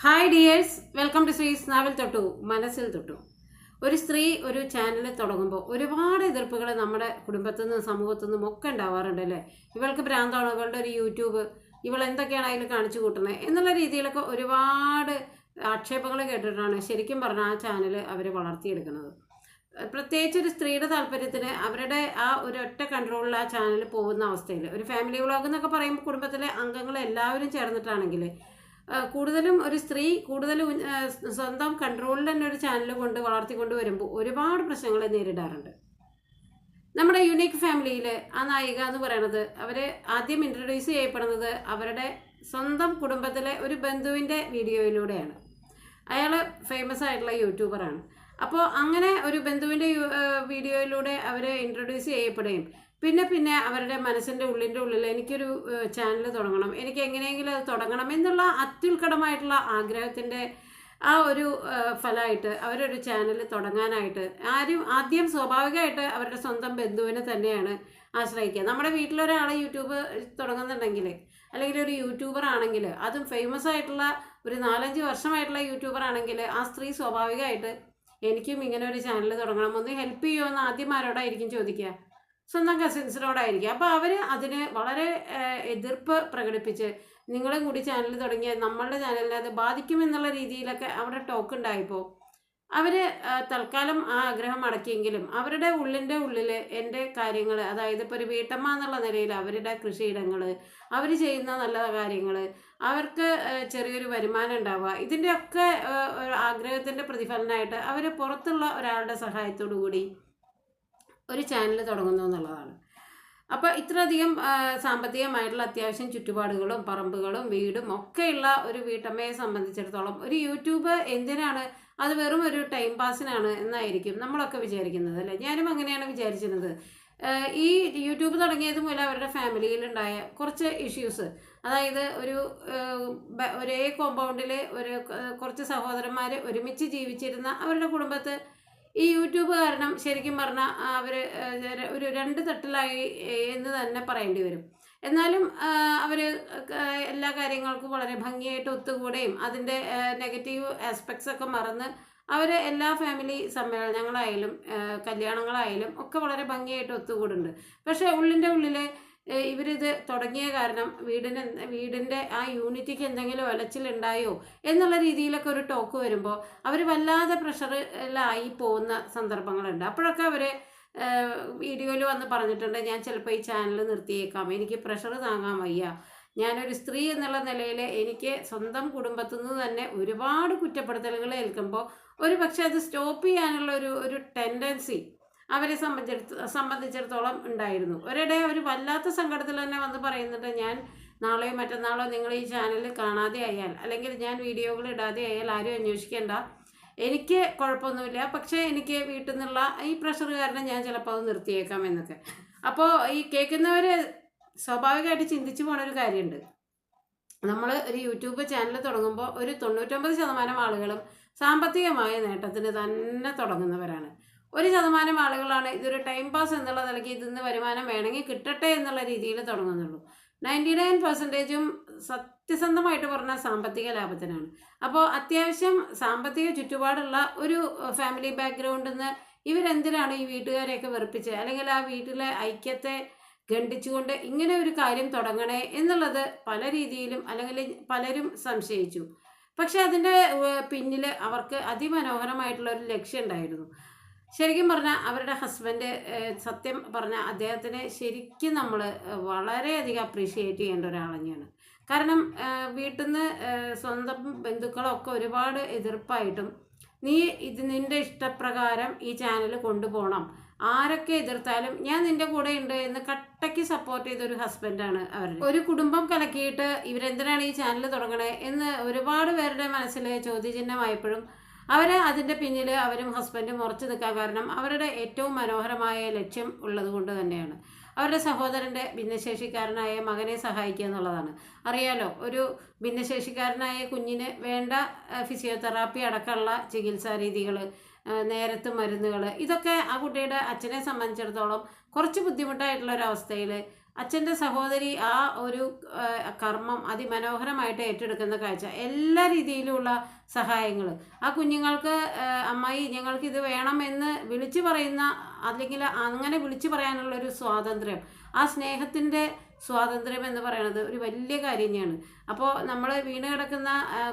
Hi dears, welcome to ശ്രീസ് നാവിൽ തൊട്ടു മനസ്സിൽ തൊട്ടു. ഒരു സ്ത്രീ ഒരു ചാനൽ തുടങ്ങുമ്പോൾ ഒരുപാട് എതിർപ്പുകൾ നമ്മുടെ കുടുംബത്തു നിന്നും സമൂഹത്തു നിന്നും ഒക്കെ ഉണ്ടാവാറുണ്ട് അല്ലേ. ഇവൾക്ക് ഭ്രാന്താണ്, ഇവളുടെ ഒരു യൂട്യൂബ്, ഇവൾ എന്തൊക്കെയാണ് അതിൽ കാണിച്ചു കൂട്ടുന്നത് എന്നുള്ള രീതിയിലൊക്കെ ഒരുപാട് ആക്ഷേപങ്ങൾ കേട്ടിട്ടാണ് ശരിക്കും പറഞ്ഞാൽ ആ ചാനൽ അവർ വളർത്തിയെടുക്കുന്നത്. പ്രത്യേകിച്ച് ഒരു സ്ത്രീയുടെ താല്പര്യത്തിന് അവരുടെ ആ ഒരു ഒറ്റ കൺട്രോളിൽ ആ ചാനൽ പോകുന്ന അവസ്ഥയിൽ ഒരു ഫാമിലി വ്ളോഗ് എന്നൊക്കെ പറയുമ്പോൾ കുടുംബത്തിലെ അംഗങ്ങൾ എല്ലാവരും ചേർന്നിട്ടാണെങ്കിൽ കൂടുതലും ഒരു സ്ത്രീ കൂടുതൽ സ്വന്തം കൺട്രോളിൽ തന്നെ ഒരു ചാനൽ കൊണ്ട് വളർത്തിക്കൊണ്ട് വരുമ്പോൾ ഒരുപാട് പ്രശ്നങ്ങൾ നേരിടാറുണ്ട്. നമ്മുടെ യുണീക്ക് ഫാമിലിയിൽ ആ നായിക എന്ന് പറയുന്നത് അവർ ആദ്യം ഇൻട്രൊഡ്യൂസ് ചെയ്യപ്പെടുന്നത് അവരുടെ സ്വന്തം കുടുംബത്തിലെ ഒരു ബന്ധുവിൻ്റെ വീഡിയോയിലൂടെയാണ്. അയാൾ ഫേമസ് ആയിട്ടുള്ള യൂട്യൂബറാണ്. അപ്പോൾ അങ്ങനെ ഒരു ബന്ധുവിൻ്റെ വീഡിയോയിലൂടെ അവർ ഇൻട്രൊഡ്യൂസ് ചെയ്യപ്പെടുകയും പിന്നെ അവരുടെ മനസ്സിൻ്റെ ഉള്ളിൽ എനിക്കൊരു ചാനൽ തുടങ്ങണം, എനിക്ക് എങ്ങനെയെങ്കിലും അത് തുടങ്ങണം എന്നുള്ള അത്യുൽക്കടമായിട്ടുള്ള ആഗ്രഹത്തിൻ്റെ ആ ഒരു ഫലമായിട്ട് അവരൊരു ചാനൽ തുടങ്ങാനായിട്ട് ആദ്യം സ്വാഭാവികമായിട്ട് അവരുടെ സ്വന്തം ബന്ധുവിനെ തന്നെയാണ് ആശ്രയിക്കുക. നമ്മുടെ വീട്ടിലൊരാളെ യൂട്യൂബ് തുടങ്ങുന്നുണ്ടെങ്കിൽ അല്ലെങ്കിൽ ഒരു യൂട്യൂബർ ആണെങ്കിൽ, അതും ഫേമസ് ആയിട്ടുള്ള ഒരു 4-5 വർഷമായിട്ടുള്ള യൂട്യൂബർ ആണെങ്കിൽ ആ സ്ത്രീ സ്വാഭാവികമായിട്ട് എനിക്കും ഇങ്ങനെ ഒരു ചാനൽ തുടങ്ങണം, ഒന്ന് ഹെൽപ്പ് ചെയ്യുമോ എന്ന് ആദ്യം ആരോടായിരിക്കും ചോദിക്കുക? സ്വന്തം കസിൻസിനോടായിരിക്കും. അപ്പോൾ അവർ അതിന് വളരെ എതിർപ്പ് പ്രകടിപ്പിച്ച് നിങ്ങളും കൂടി ചാനൽ തുടങ്ങിയാൽ നമ്മളുടെ ചാനലിനെ അത് ബാധിക്കുമെന്നുള്ള രീതിയിലൊക്കെ അവിടെ ടോക്ക് ഉണ്ടായപ്പോൾ അവർ തൽക്കാലം ആ ആഗ്രഹം അടക്കിയെങ്കിലും അവരുടെ ഉള്ളിൽ എൻ്റെ കാര്യങ്ങൾ, അതായത് ഇപ്പോൾ ഒരു വീട്ടമ്മ എന്നുള്ള നിലയിൽ അവരുടെ കൃഷിയിടങ്ങൾ, അവർ ചെയ്യുന്ന നല്ല കാര്യങ്ങൾ, അവർക്ക് ചെറിയൊരു വരുമാനം ഉണ്ടാവുക, ഇതിൻ്റെയൊക്കെ ആഗ്രഹത്തിൻ്റെ പ്രതിഫലനമായിട്ട് അവർ പുറത്തുള്ള ഒരാളുടെ സഹായത്തോടു കൂടി ഒരു ചാനൽ തുടങ്ങുന്നു എന്നുള്ളതാണ്. അപ്പോൾ ഇത്രയധികം സാമ്പത്തികമായിട്ടുള്ള അത്യാവശ്യം ചുറ്റുപാടുകളും പറമ്പുകളും വീടും ഒക്കെയുള്ള ഒരു വീട്ടമ്മയെ സംബന്ധിച്ചിടത്തോളം ഒരു യൂട്യൂബ് എന്തിനാണ്, അത് വെറും ഒരു ടൈം പാസിനാണ് എന്നായിരിക്കും നമ്മളൊക്കെ വിചാരിക്കുന്നത് അല്ലേ. ഞാനും അങ്ങനെയാണ് വിചാരിച്ചിരുന്നത്. ഈ യൂട്യൂബ് തുടങ്ങിയത് മൂലം അവരുടെ ഫാമിലിയിലുണ്ടായ കുറച്ച് ഇഷ്യൂസ്, അതായത് ഒരേ കോമ്പൗണ്ടിൽ കുറച്ച് സഹോദരന്മാർ ഒരുമിച്ച് ജീവിച്ചിരുന്ന അവരുടെ കുടുംബത്ത് ഈ യൂട്യൂബ് കാരണം ശരിക്കും പറഞ്ഞാൽ അവർ ഒരു 2 തട്ടിലായി എന്ന് തന്നെ പറയേണ്ടി വരും. എന്നാലും അവർ എല്ലാ കാര്യങ്ങൾക്കും വളരെ ഭംഗിയായിട്ട് ഒത്തുകൂടെയും അതിൻ്റെ നെഗറ്റീവ് ആസ്പെക്ട്സ് ഒക്കെ മറന്ന് അവർ എല്ലാ ഫാമിലി സമ്മേളനങ്ങളായാലും കല്യാണങ്ങളായാലും ഒക്കെ വളരെ ഭംഗിയായിട്ട് ഒത്തുകൂടുന്നുണ്ട്. പക്ഷേ ഉള്ളിൽ ഇവരിത് തുടങ്ങിയ കാരണം വീടിൻ്റെ ആ യൂണിറ്റിക്ക് എന്തെങ്കിലും ഒലച്ചിലുണ്ടായോ എന്നുള്ള രീതിയിലൊക്കെ ഒരു ടോക്ക് വരുമ്പോൾ അവർ വല്ലാതെ പ്രഷറിലായി പോകുന്ന സന്ദർഭങ്ങളുണ്ട്. അപ്പോഴൊക്കെ അവർ വീഡിയോയിൽ വന്ന് പറഞ്ഞിട്ടുണ്ട്, ഞാൻ ചിലപ്പോൾ ഈ ചാനൽ നിർത്തിയേക്കാം, എനിക്ക് പ്രഷർ താങ്ങാൻ വയ്യ, ഞാനൊരു സ്ത്രീ എന്നുള്ള നിലയിൽ എനിക്ക് സ്വന്തം കുടുംബത്തു നിന്ന് തന്നെ ഒരുപാട് കുറ്റപ്പെടുത്തലുകൾ ഏൽക്കുമ്പോൾ ഒരു പക്ഷേ അത് സ്റ്റോപ്പ് ചെയ്യാനുള്ള ഒരു ടെൻഡൻസി അവരെ സംബന്ധിച്ചിടത്തോളം ഉണ്ടായിരുന്നു. ഒരിടെ ഒരു വല്ലാത്ത സങ്കടത്തിൽ തന്നെ വന്ന് പറയുന്നുണ്ട്, ഞാൻ നാളെയോ മറ്റന്നാളോ നിങ്ങൾ ഈ ചാനൽ കാണാതെ ആയാൽ അല്ലെങ്കിൽ ഞാൻ വീഡിയോകൾ ഇടാതെ ആയാൽ ആരും അന്വേഷിക്കേണ്ട, എനിക്ക് കുഴപ്പമൊന്നുമില്ല, പക്ഷേ എനിക്ക് വീട്ടിൽ നിന്നുള്ള ഈ പ്രഷർ കാരണം ഞാൻ ചിലപ്പോൾ അത് നിർത്തിയേക്കാം എന്നൊക്കെ. അപ്പോൾ ഈ കേൾക്കുന്നവർ സ്വാഭാവികമായിട്ട് ചിന്തിച്ചു പോണൊരു കാര്യമുണ്ട്. നമ്മൾ ഒരു യൂട്യൂബ് ചാനൽ തുടങ്ങുമ്പോൾ ഒരു 99% ആളുകളും സാമ്പത്തികമായ നേട്ടത്തിന് തന്നെ തുടങ്ങുന്നവരാണ്. 1% ആളുകളാണ് ഇതൊരു ടൈം പാസ് എന്നുള്ള നിലയ്ക്ക് ഇതിന്ന് വരുമാനം വേണമെങ്കിൽ കിട്ടട്ടെ എന്നുള്ള രീതിയിൽ തുടങ്ങുന്നുള്ളൂ. 99%ഉം സത്യസന്ധമായിട്ട് പറഞ്ഞാൽ സാമ്പത്തിക ലാഭത്തിനാണ്. അപ്പോൾ അത്യാവശ്യം സാമ്പത്തിക ചുറ്റുപാടുള്ള ഒരു ഫാമിലി ബാക്ക്ഗ്രൗണ്ടിൽ നിന്ന് ഇവരെന്തിനാണ് ഈ വീട്ടുകാരെയൊക്കെ വെറുപ്പിച്ച് അല്ലെങ്കിൽ ആ വീട്ടിലെ ഐക്യത്തെ ഖണ്ഡിച്ചുകൊണ്ട് ഇങ്ങനെ ഒരു കാര്യം തുടങ്ങണേ എന്നുള്ളത് പല രീതിയിലും അല്ലെങ്കിൽ പലരും സംശയിച്ചു. പക്ഷെ അതിൻ്റെ പിന്നിൽ അവർക്ക് അതിമനോഹരമായിട്ടുള്ള ഒരു ലക്ഷ്യം ഉണ്ടായിരുന്നു. ശരിക്കും പറഞ്ഞാൽ അവരുടെ ഹസ്ബൻഡ്, സത്യം പറഞ്ഞാൽ അദ്ദേഹത്തിനെ ശരിക്കും നമ്മൾ വളരെയധികം അപ്രീഷിയേറ്റ് ചെയ്യേണ്ട ഒരാൾ തന്നെയാണ്. കാരണം വീട്ടിൽ നിന്ന് സ്വന്തം ബന്ധുക്കളൊക്കെ ഒരുപാട് എതിർപ്പായിട്ടും നീ നിൻ്റെ ഇഷ്ടപ്രകാരം ഈ ചാനൽ കൊണ്ടുപോകണം, ആരൊക്കെ എതിർത്താലും ഞാൻ നിൻ്റെ കൂടെ ഉണ്ട് എന്ന് കട്ടയ്ക്ക് സപ്പോർട്ട് ചെയ്തൊരു ഹസ്ബൻഡാണ് അവരുടെ. ഒരു കുടുംബം കലക്കിയിട്ട് ഇവരെന്തിനാണ് ഈ ചാനൽ തുടങ്ങണേ എന്ന് ഒരുപാട് പേരുടെ മനസ്സിൽ ചോദ്യചിഹ്നമായപ്പോഴും അതിൻ്റെ പിന്നിൽ അവരും ഹസ്ബൻഡും ഉറച്ചു നിൽക്കാൻ കാരണം അവരുടെ ഏറ്റവും മനോഹരമായ ലക്ഷ്യം ഉള്ളത് കൊണ്ട് തന്നെയാണ്. അവരുടെ സഹോദരൻ്റെ ഭിന്നശേഷിക്കാരനായ മകനെ സഹായിക്കുക എന്നുള്ളതാണ്. അറിയാലോ, ഒരു ഭിന്നശേഷിക്കാരനായ കുഞ്ഞിന് വേണ്ട ഫിസിയോതെറാപ്പി അടക്കമുള്ള ചികിത്സാ രീതികൾ, നേരത്തെ മരുന്നുകൾ, ഇതൊക്കെ ആ കുട്ടിയുടെ അച്ഛനെ സംബന്ധിച്ചിടത്തോളം കുറച്ച് ബുദ്ധിമുട്ടായിട്ടുള്ളൊരവസ്ഥയിൽ അച്ഛൻ്റെ സഹോദരി ആ ഒരു കർമ്മം അതിമനോഹരമായിട്ട് ഏറ്റെടുക്കുന്ന കാഴ്ച, എല്ലാ രീതിയിലുമുള്ള സഹായങ്ങൾ ആ കുഞ്ഞുങ്ങൾക്ക്, അമ്മായി ഞങ്ങൾക്ക് ഇത് വേണമെന്ന് വിളിച്ചു പറയുന്ന, അല്ലെങ്കിൽ അങ്ങനെ വിളിച്ചു പറയാനുള്ളൊരു സ്വാതന്ത്ര്യം, ആ സ്നേഹത്തിൻ്റെ സ്വാതന്ത്ര്യം എന്ന് പറയുന്നത് ഒരു വലിയ കാര്യം തന്നെയാണ്. അപ്പോൾ നമ്മൾ വീണ് കിടക്കുന്ന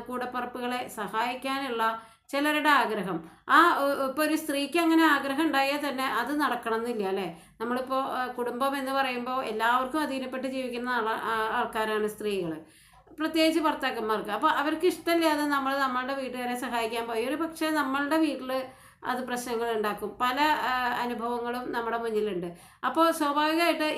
കൂടപ്പറപ്പുകളെ സഹായിക്കാനുള്ള ചിലരുടെ ആഗ്രഹം, ഇപ്പോൾ ഒരു സ്ത്രീക്ക് അങ്ങനെ ആഗ്രഹം ഉണ്ടായാൽ തന്നെ അത് നടക്കണം എന്നില്ല അല്ലേ. നമ്മളിപ്പോൾ കുടുംബം എന്ന് പറയുമ്പോൾ എല്ലാവർക്കും അധീനപ്പെട്ട് ജീവിക്കുന്ന ആൾക്കാരാണ് സ്ത്രീകൾ, പ്രത്യേകിച്ച് ഭർത്താക്കന്മാർക്ക്. അപ്പോൾ അവർക്ക് ഇഷ്ടമില്ലാതെ നമ്മൾ നമ്മളുടെ വീട്ടുകാരെ സഹായിക്കാൻ പോയി ഒരു പക്ഷേ നമ്മളുടെ വീട്ടിൽ അത് പ്രശ്നങ്ങൾ ഉണ്ടാക്കും. പല അനുഭവങ്ങളും നമ്മുടെ മുന്നിലുണ്ട്. അപ്പോൾ സ്വാഭാവികമായിട്ട്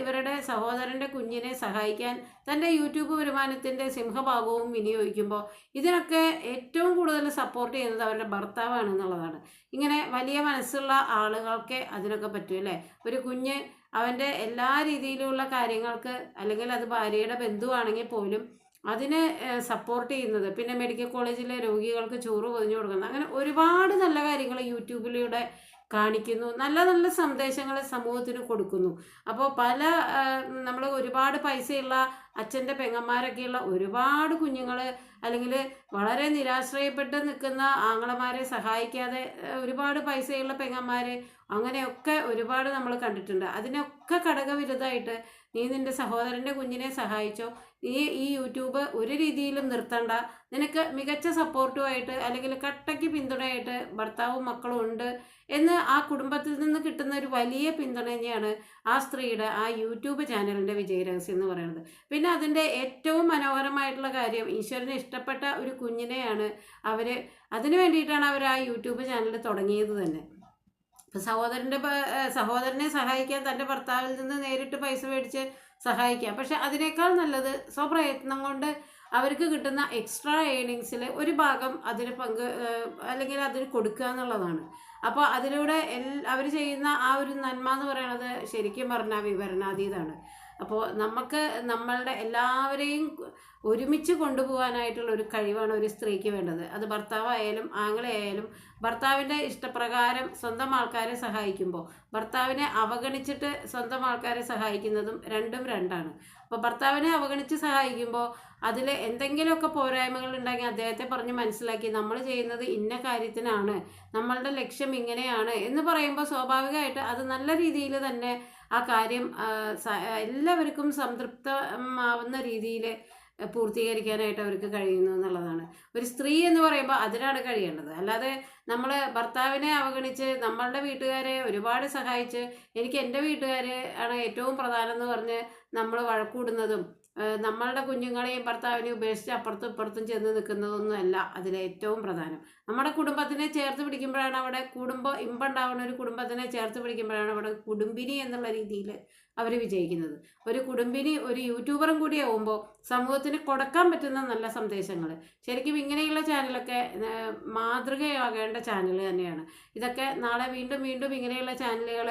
ഇവരുടെ സഹോദരൻ്റെ കുഞ്ഞിനെ സഹായിക്കാൻ തൻ്റെ യൂട്യൂബ് വരുമാനത്തിൻ്റെ സിംഹഭാഗവും വിനിയോഗിക്കുമ്പോൾ ഇതിനൊക്കെ ഏറ്റവും കൂടുതൽ സപ്പോർട്ട് ചെയ്യുന്നത് അവരുടെ ഭർത്താവാണെന്നുള്ളതാണ്. ഇങ്ങനെ വലിയ മനസ്സുള്ള ആളുകൾക്ക് അതിനൊക്കെ പറ്റും അല്ലേ. ഒരു കുഞ്ഞ് അവൻ്റെ എല്ലാ രീതിയിലുള്ള കാര്യങ്ങൾക്ക്, അല്ലെങ്കിൽ അത് ഭാര്യയുടെ ബന്ധുവാണെങ്കിൽ പോലും അതിനെ സപ്പോർട്ട് ചെയ്യുന്നത്, പിന്നെ മെഡിക്കൽ കോളേജിലെ രോഗികൾക്ക് ചോറ് പൊതിഞ്ഞു കൊടുക്കുന്നത്, അങ്ങനെ ഒരുപാട് നല്ല കാര്യങ്ങൾ യൂട്യൂബിലൂടെ കാണിക്കുന്നു, നല്ല നല്ല സന്ദേശങ്ങൾ സമൂഹത്തിന് കൊടുക്കുന്നു. അപ്പോൾ നമ്മൾ ഒരുപാട് പൈസയുള്ള അച്ഛൻ്റെ പെങ്ങന്മാരൊക്കെയുള്ള ഒരുപാട് കുഞ്ഞുങ്ങൾ, അല്ലെങ്കിൽ വളരെ നിരാശ്രയപ്പെട്ട് നിൽക്കുന്ന ആങ്ങളമാരെ സഹായിക്കാതെ ഒരുപാട് പൈസയുള്ള പെങ്ങന്മാർ, അങ്ങനെയൊക്കെ ഒരുപാട് നമ്മൾ കണ്ടിട്ടുണ്ട്. അതിനൊക്കെ ഘടകവിരുദ്ധമായിട്ട് നീ നിൻ്റെ സഹോദരൻ്റെ കുഞ്ഞിനെ സഹായിച്ചോ, നീ ഈ യൂട്യൂബ് ഒരു രീതിയിലും നിർത്തണ്ട, നിനക്ക് മികച്ച സപ്പോർട്ടുമായിട്ട് അല്ലെങ്കിൽ കട്ടയ്ക്ക് പിന്തുണയായിട്ട് ഭർത്താവും മക്കളും ഉണ്ട് എന്ന് ആ കുടുംബത്തിൽ നിന്ന് കിട്ടുന്ന ഒരു വലിയ പിന്തുണ തന്നെയാണ് ആ സ്ത്രീയുടെ ആ യൂട്യൂബ് ചാനലിൻ്റെ വിജയരഹസ്യം എന്ന് പറയുന്നത്. പിന്നെ അതിൻ്റെ ഏറ്റവും മനോഹരമായിട്ടുള്ള കാര്യം, ഈശ്വരന് ഇഷ്ടപ്പെട്ട ഒരു കുഞ്ഞിനെയാണ് അതിനു വേണ്ടിയിട്ടാണ് അവർ ആ യൂട്യൂബ് ചാനൽ തുടങ്ങിയത് തന്നെ. ഇപ്പം സഹോദരനെ സഹായിക്കാൻ തൻ്റെ ഭർത്താവിൽ നിന്ന് നേരിട്ട് പൈസ മേടിച്ച് സഹായിക്കാം. പക്ഷെ അതിനേക്കാൾ നല്ലത് സ്വപ്രയത്നം കൊണ്ട് അവർക്ക് കിട്ടുന്ന എക്സ്ട്രാ ഏണിങ്സിൽ ഒരു ഭാഗം അതിന് അല്ലെങ്കിൽ അതിന് കൊടുക്കുക എന്നുള്ളതാണ്. അപ്പോൾ അതിലൂടെ അവർ ചെയ്യുന്ന ആ ഒരു നന്മ എന്ന് പറയുന്നത് ശരിക്കും പറഞ്ഞാൽ വിവരണാതീതമാണ്. അപ്പോൾ നമുക്ക് നമ്മളുടെ എല്ലാവരെയും ഒരുമിച്ച് കൊണ്ടുപോകാനായിട്ടുള്ള ഒരു കഴിവാണ് ഒരു സ്ത്രീക്ക് വേണ്ടത്. അത് ഭർത്താവായാലും ആങ്ങളെയായാലും ഭർത്താവിൻ്റെ ഇഷ്ടപ്രകാരം സ്വന്തം ആൾക്കാരെ സഹായിക്കുമ്പോൾ, ഭർത്താവിനെ അവഗണിച്ചിട്ട് സ്വന്തം ആൾക്കാരെ സഹായിക്കുന്നതും രണ്ടും രണ്ടാണ്. അപ്പോൾ ഭർത്താവിനെ അവഗണിച്ച് സഹായിക്കുമ്പോൾ അതിൽ എന്തെങ്കിലുമൊക്കെ പോരായ്മകൾ ഉണ്ടെങ്കിൽ അദ്ദേഹത്തെ പറഞ്ഞ് മനസ്സിലാക്കി നമ്മൾ ചെയ്യുന്നത് ഇന്ന കാര്യത്തിനാണ്, നമ്മളുടെ ലക്ഷ്യം ഇങ്ങനെയാണ് എന്ന് പറയുമ്പോൾ സ്വാഭാവികമായിട്ട് അത് നല്ല രീതിയിൽ തന്നെ ആ കാര്യം എല്ലാവർക്കും സംതൃപ്തമാവുന്ന രീതിയിൽ പൂർത്തീകരിക്കാനായിട്ട് അവർക്ക് കഴിയുന്നു എന്നുള്ളതാണ്. ഒരു സ്ത്രീ എന്ന് പറയുമ്പോൾ അതിനാണ് കഴിയേണ്ടത്. അല്ലാതെ നമ്മൾ ഭർത്താവിനെ അവഗണിച്ച് നമ്മളുടെ വീട്ടുകാരെ ഒരുപാട് സഹായിച്ച് എനിക്ക് എൻ്റെ വീട്ടുകാർ ആണ് ഏറ്റവും പ്രധാനം എന്ന് പറഞ്ഞ് നമ്മൾ വഴക്കൂടുന്നതും നമ്മളുടെ കുഞ്ഞുങ്ങളെയും ഭർത്താവിനെയും ഉപേക്ഷിച്ച് അപ്പുറത്തും ഇപ്പുറത്തും ചെന്ന് നിൽക്കുന്നതൊന്നും അല്ല അതിലേറ്റവും പ്രധാനം. നമ്മുടെ കുടുംബത്തിനെ ചേർത്ത് പിടിക്കുമ്പോഴാണ് അവിടെ ഇമ്പുണ്ടാവുന്ന ഒരു കുടുംബത്തിനെ ചേർത്ത് പിടിക്കുമ്പോഴാണ് അവിടെ കുടുംബിനി എന്നുള്ള രീതിയിൽ അവർ വിജയിക്കുന്നത്. ഒരു കുടുംബിനി ഒരു യൂട്യൂബറും കൂടി ആവുമ്പോൾ സമൂഹത്തിന് കൊടുക്കാൻ പറ്റുന്ന നല്ല സന്ദേശങ്ങൾ, ശരിക്കും ഇങ്ങനെയുള്ള ചാനലൊക്കെ മാതൃകയാകേണ്ട ചാനൽ തന്നെയാണ്. ഇതൊക്കെ നാളെ വീണ്ടും വീണ്ടും ഇങ്ങനെയുള്ള ചാനലുകൾ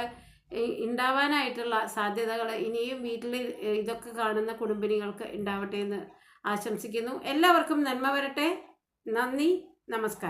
ഉണ്ടാവാനായിട്ടുള്ള സാധ്യതകൾ ഇനിയും വീട്ടിൽ ഇതൊക്കെ കാണുന്ന കുടുംബിനികൾക്ക് ഉണ്ടാവട്ടെ എന്ന് ആശംസിക്കുന്നു. എല്ലാവർക്കും നന്മ വരട്ടെ. നന്ദി, നമസ്കാരം.